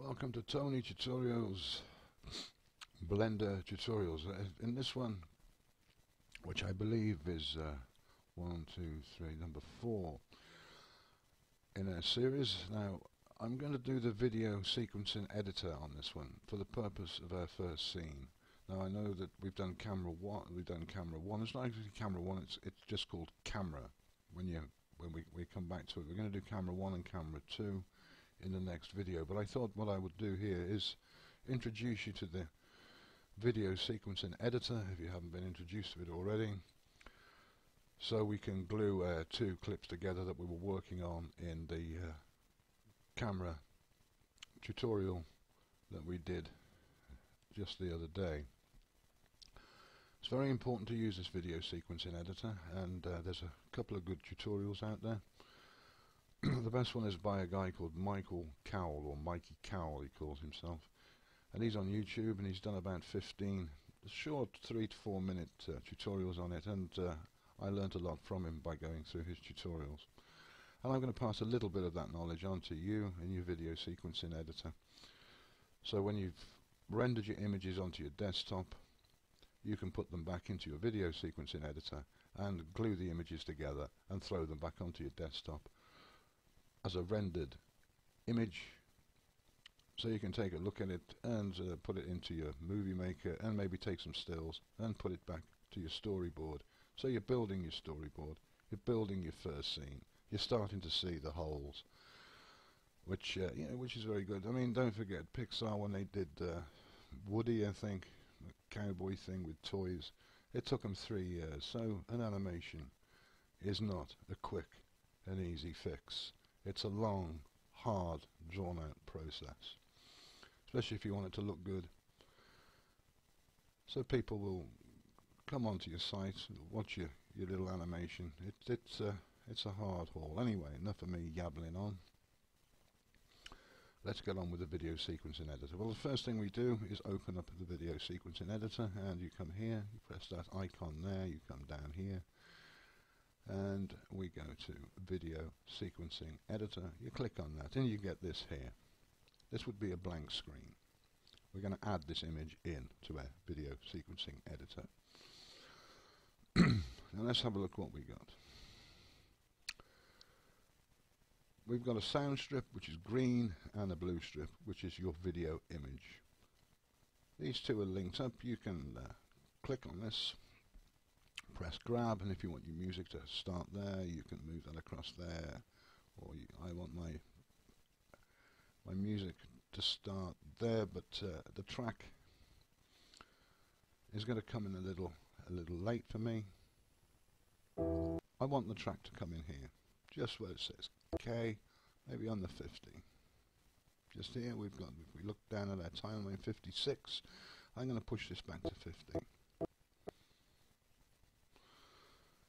Welcome to Tony Tutorials, Blender Tutorials. In this one, which I believe is number 4 in a series. Now, I'm going to do the video sequencing editor on this one for the purpose of our first scene. Now, I know that we've done camera one. It's not actually camera one. It's just called camera. When we come back to it, we're going to do camera 1 and camera 2 in the next video. But I thought what I would do here is introduce you to the video sequencing editor if you haven't been introduced to it already, so we can glue 2 clips together that we were working on in the camera tutorial that we did just the other day. It's very important to use this video sequencing editor, and there's a couple of good tutorials out there. The best one is by a guy called Michael Cowell, or Mikey Cowell he calls himself, and he's on YouTube, and he's done about 15 short 3 to 4 minute tutorials on it, and I learnt a lot from him by going through his tutorials. And I'm going to pass a little bit of that knowledge on to you in your video sequencing editor, so when you've rendered your images onto your desktop, you can put them back into your video sequencing editor and glue the images together and throw them back onto your desktop as a rendered image, so you can take a look at it and put it into your movie maker and maybe take some stills and put it back to your storyboard. So you're building your storyboard, you're building your first scene, you're starting to see the holes, which which is very good. I mean, don't forget Pixar, when they did Woody, I think, the cowboy thing with toys, it took them 3 years. So an animation is not a quick and easy fix. It's a long, hard, drawn-out process, especially if you want it to look good. So people will come onto your site, watch your little animation. It's a hard haul. Anyway, enough of me yabbling on. Let's get on with the video sequencing editor. Well, the first thing we do is open up the video sequencing editor, and you come here, you press that icon there, you come down here, and we go to video sequencing editor. You click on that and you get this here. This would be a blank screen. We're going to add this image in to our video sequencing editor. Now let's have a look what we got. We've got a sound strip, which is green, and a blue strip, which is your video image. These two are linked up. You can click on this, press grab, and if you want your music to start there, you can move that across there. Or I want my music to start there, but the track is going to come in a little late for me. I want the track to come in here, just where it says K, maybe on the 50. Just here we've got, if we look down at our timeline, 56. I'm going to push this back to 50.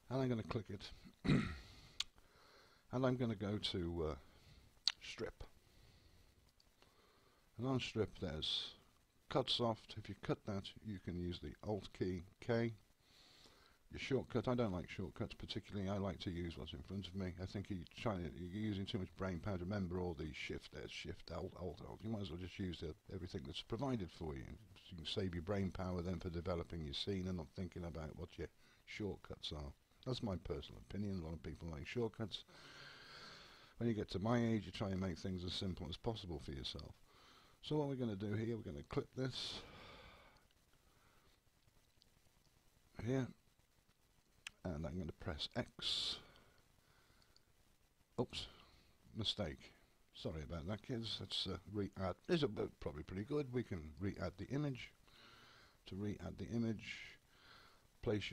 And I'm going to click it, and I'm going to go to strip. And on strip there's cut soft. If you cut that, you can use the Alt key K. Your shortcut, I don't like shortcuts particularly. I like to use what's in front of me. I think you're using too much brain power to remember all these Shift Alt. You might as well just use everything that's provided for you. You can save your brain power then for developing your scene and not thinking about what your shortcuts are. That's my personal opinion. A lot of people like shortcuts. When you get to my age, you try and make things as simple as possible for yourself. So what we're going to do here, we're going to clip this here, and I'm going to press X. Oops, mistake. Sorry about that, kids. Let's re-add. This is probably pretty good. We can re-add the image. To re-add the image, place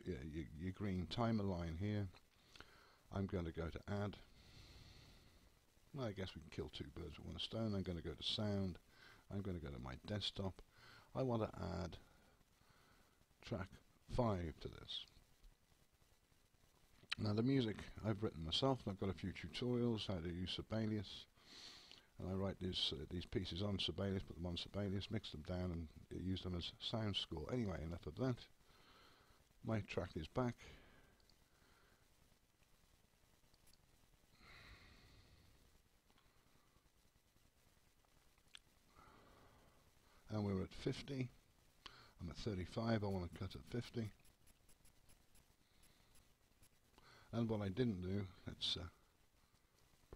your green timer line here. I'm going to go to add. Well, I guess we can kill 2 birds with 1 stone. I'm going to go to sound. I'm going to go to my desktop. I want to add track 5 to this. Now the music I've written myself. I've got a few tutorials how to use Sibelius, and I write these pieces on Sibelius, put them on Sibelius, mix them down, and use them as sound score. Anyway, enough of that. My track is back. Now we're at 50. I'm at 35, I want to cut at 50. And what I didn't do, let's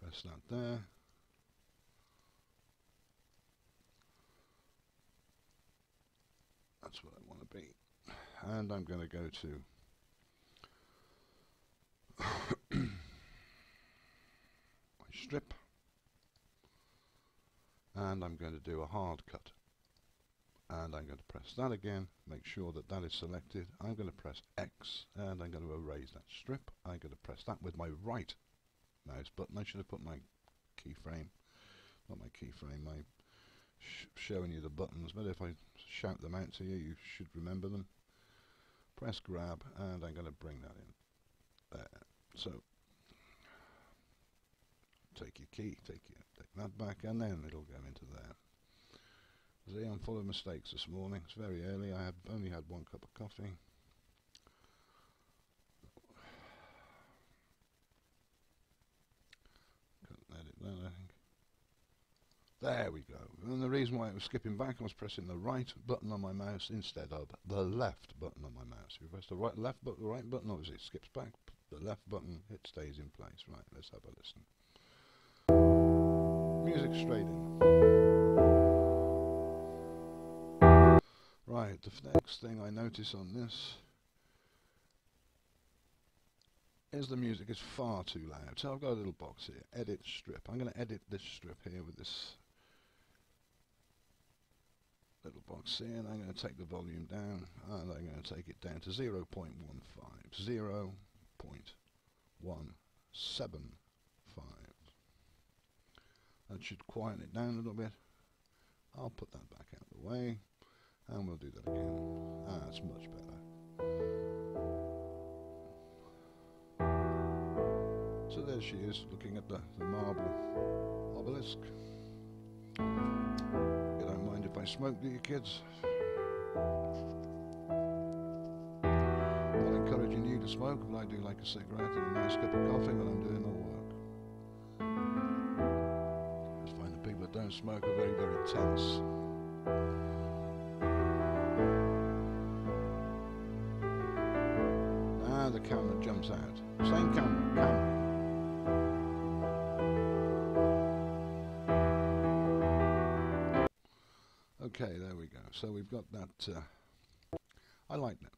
press that there. That's what I want to be. And I'm going to go to my strip. And I'm going to do a hard cut. And I'm going to press that again, make sure that that is selected. I'm going to press X and I'm going to erase that strip. I'm going to press that with my right mouse button. I should have put my keyframe, not my keyframe, my showing you the buttons, but if I shout them out to you, you should remember them. Press grab and I'm going to bring that in there. So take your key, take that back, and then it'll go into there. See, I'm full of mistakes this morning. It's very early. I have only had 1 cup of coffee. Couldn't edit that, I think. There we go. And the reason why it was skipping back, I was pressing the right button on my mouse instead of the left button on my mouse. If you press the right button, obviously it skips back. The left button, it stays in place. Right, let's have a listen. Music straight in. Right, the next thing I notice on this is the music is far too loud. So I've got a little box here, edit strip. I'm going to edit this strip here with this little box here, and I'm going to take the volume down, and I'm going to take it down to 0.15, 0.175. That should quieten it down a little bit. I'll put that back out of the way. And we'll do that again. That's much better. So there she is, looking at the marble obelisk. You don't mind if I smoke, do you, kids? Not encouraging you to smoke, but I do like a cigarette and a nice cup of coffee when I'm doing my work. I just find the people that don't smoke are very, very tense. The camera jumps out. Same camera. Okay, there we go. So we've got that. I like that.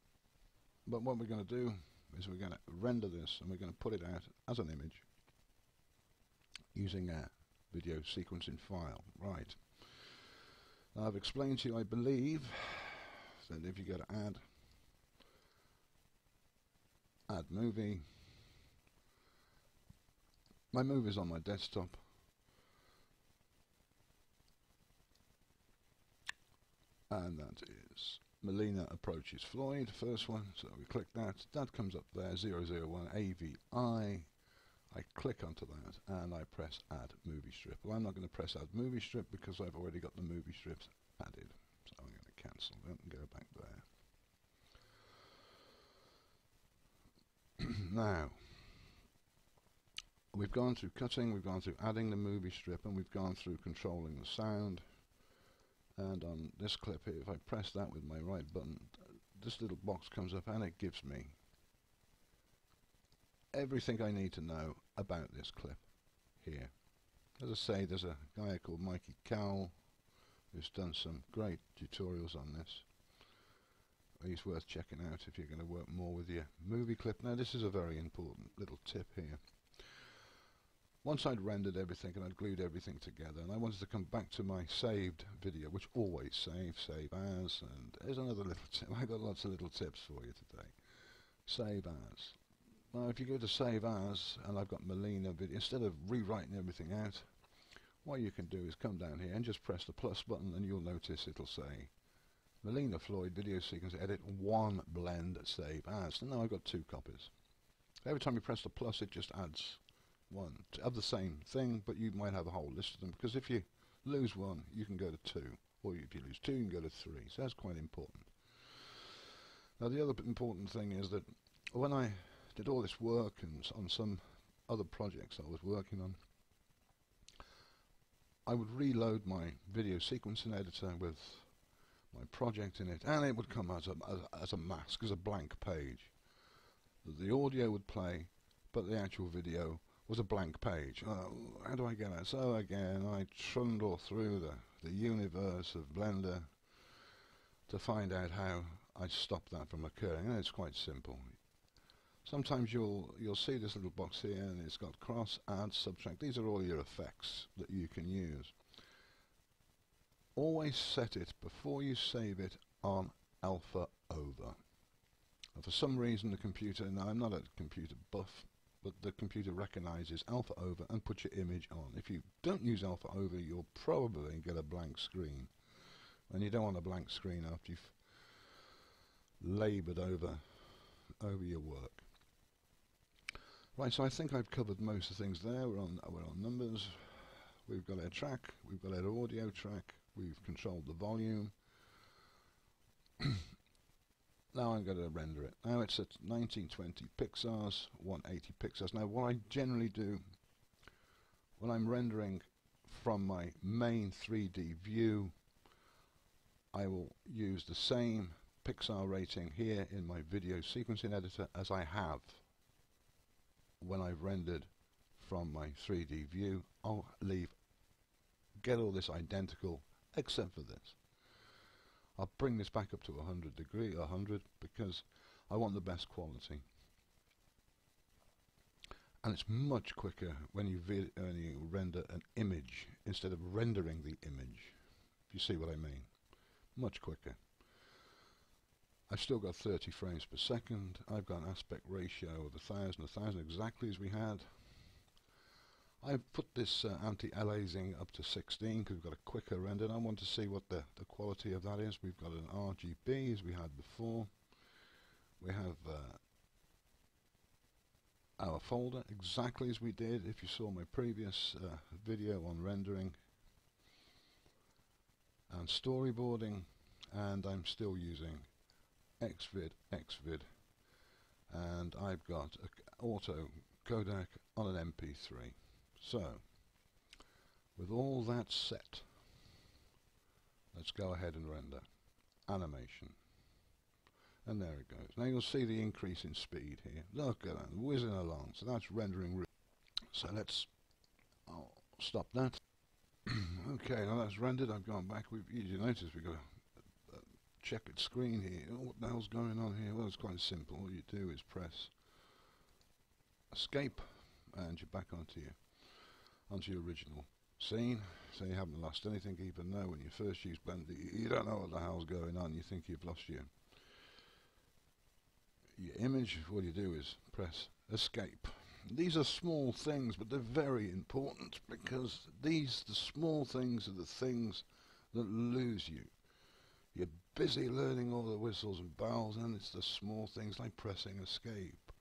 But what we're going to do is we're going to render this and we're going to put it out as an image using a video sequencing file. Right. Now I've explained to you, I believe, that if you go to add movie. My movie's on my desktop. And that is Melina Approaches Floyd, first one. So we click that. That comes up there, 001 AVI. I click onto that and I press Add Movie Strip. Well, I'm not going to press Add Movie Strip because I've already got the movie strips added. So I'm going to cancel that and go back there. Now, we've gone through cutting, we've gone through adding the movie strip, and we've gone through controlling the sound. And on this clip here, if I press that with my right button, this little box comes up and it gives me everything I need to know about this clip here. As I say, there's a guy called Mikey Cowell who's done some great tutorials on this. He's worth checking out if you're going to work more with your movie clip. Now this is a very important little tip here. Once I'd rendered everything and I'd glued everything together and I wanted to come back to my saved video, which always save as, and there's another little tip. I've got lots of little tips for you today. Save as. Now if you go to save as and I've got Melina video, instead of rewriting everything out, what you can do is come down here and just press the plus button and you'll notice it'll say Melina Floyd Video Sequence Edit 1 Blend Save As. So now I've got 2 copies. Every time you press the plus it just adds one of the same thing, but you might have a whole list of them, because if you lose one you can go to 2, or if you lose 2 you can go to 3, so that's quite important. Now the other important thing is that when I did all this work and on some other projects I was working on, I would reload my video sequencing editor with my project in it, and it would come as a mask, as a blank page. The audio would play, but the actual video was a blank page. How do I get that? So again, I trundle through the universe of Blender to find out how I stop that from occurring, and it's quite simple. Sometimes you'll see this little box here, and it's got cross, add, subtract. These are all your effects that you can use. Always set it, before you save it, on alpha over. And for some reason the computer, now I'm not a computer buff, but the computer recognizes alpha over and puts your image on. If you don't use alpha over, you'll probably get a blank screen. And you don't want a blank screen after you've laboured over your work. Right, so I think I've covered most of the things there. We're on numbers. We've got our track, we've got our audio track, we've controlled the volume. Now I'm going to render it. Now it's at 1920 pixels, 180 pixels. Now what I generally do when I'm rendering from my main 3D view, I will use the same pixel rating here in my Vidio Sequencing Editor as I have when I've rendered from my 3D view. I'll get all this identical except for this. I'll bring this back up to 100 because I want the best quality. And it's much quicker when you render an image instead of rendering the image, if you see what I mean. Much quicker. I've still got 30 frames per second. I've got an aspect ratio of 1000 exactly as we had. I've put this anti-aliasing up to 16 because we've got a quicker render, and I want to see what the quality of that is. We've got an RGB as we had before. We have our folder exactly as we did if you saw my previous video on rendering and storyboarding, and I'm still using Xvid, and I've got an auto codec on an MP3. So, with all that set, let's go ahead and render. Animation. And there it goes. Now you'll see the increase in speed here. Look at that, whizzing along. So that's rendering. So I'll stop that. Okay, now that's rendered. I've gone back. You notice we've got a checkered screen here. Oh, what the hell's going on here? Well, it's quite simple. All you do is press escape, and you're back onto your original scene. So you haven't lost anything, even though when you first use Blender, you don't know what the hell's going on. You think you've lost your image. All you do is press escape. These are small things, but they're very important, because the small things are the things that lose you. You're busy learning all the whistles and bells, and it's the small things like pressing escape.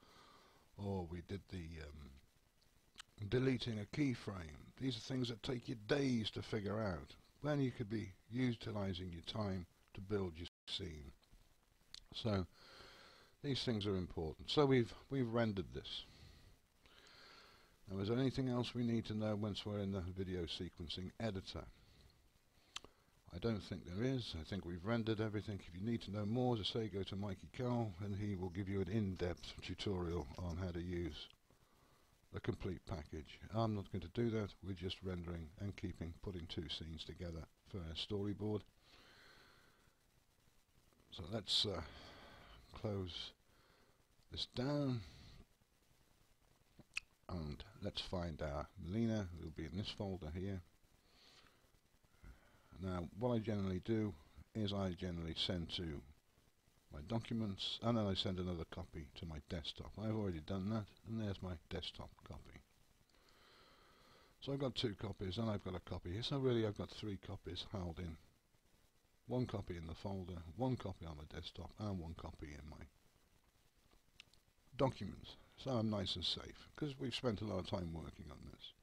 Or we did the deleting a keyframe. These are things that take you days to figure out, when you could be utilizing your time to build your scene. So these things are important. So we've rendered this. Now, is there anything else we need to know once we're in the Vidio Sequencing Editor? I don't think there is. I think we've rendered everything. If you need to know more, just say go to Mikey Cowell, and he will give you an in-depth tutorial on how to use the complete package. I'm not going to do that. We're just rendering and putting two scenes together for our storyboard. So let's close this down, and let's find our Melina. It'll be in this folder here. Now what I generally do is I generally send to my documents, and then I send another copy to my desktop. I've already done that, and there's my desktop copy. So I've got two copies, and I've got a copy here. So really I've got three copies held in. One copy in the folder, one copy on the desktop, and one copy in my documents. So I'm nice and safe, because we've spent a lot of time working on this.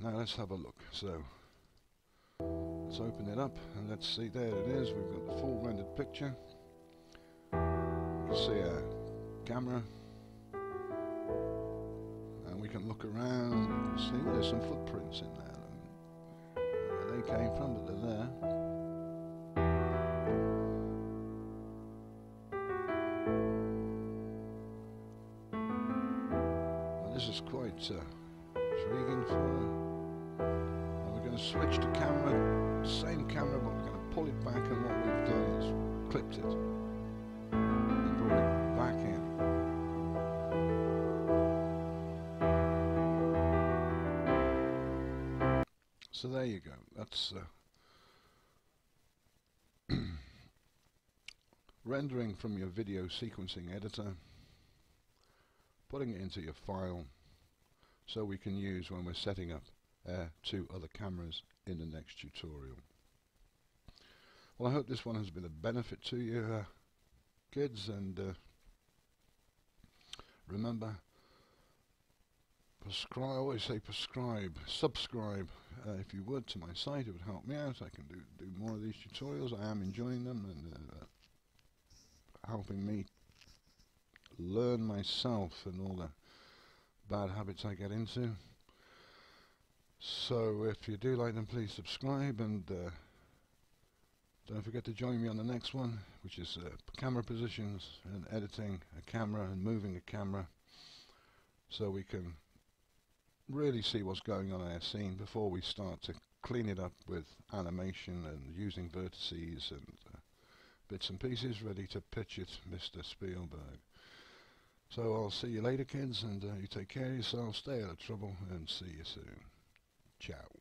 Now let's have a look. So let's open it up, and let's see, there it is. We've got the full rendered picture. You can see our camera, and we can look around. You can see there's some footprints in there. I don't know where they came from, but they're there. editor. Intriguing for. And we're going to switch to camera, same camera, but we're going to pull it back, and what we've done is clipped it and brought it back in. So there you go. That's rendering from your video sequencing editor, putting it into your file so we can use when we're setting up 2 other cameras in the next tutorial. Well, I hope this one has been a benefit to you kids, and remember, I always say subscribe if you would to my site. It would help me out. I can do more of these tutorials. I am enjoying them and helping me learn myself and all the bad habits I get into. So if you do like them, please subscribe, and don't forget to join me on the next one, which is camera positions and editing a camera and moving a camera, so we can really see what's going on in our scene before we start to clean it up with animation and using vertices and bits and pieces ready to pitch it, Mr. Spielberg. So I'll see you later, kids, and you take care of yourselves, stay out of trouble, and see you soon. Ciao.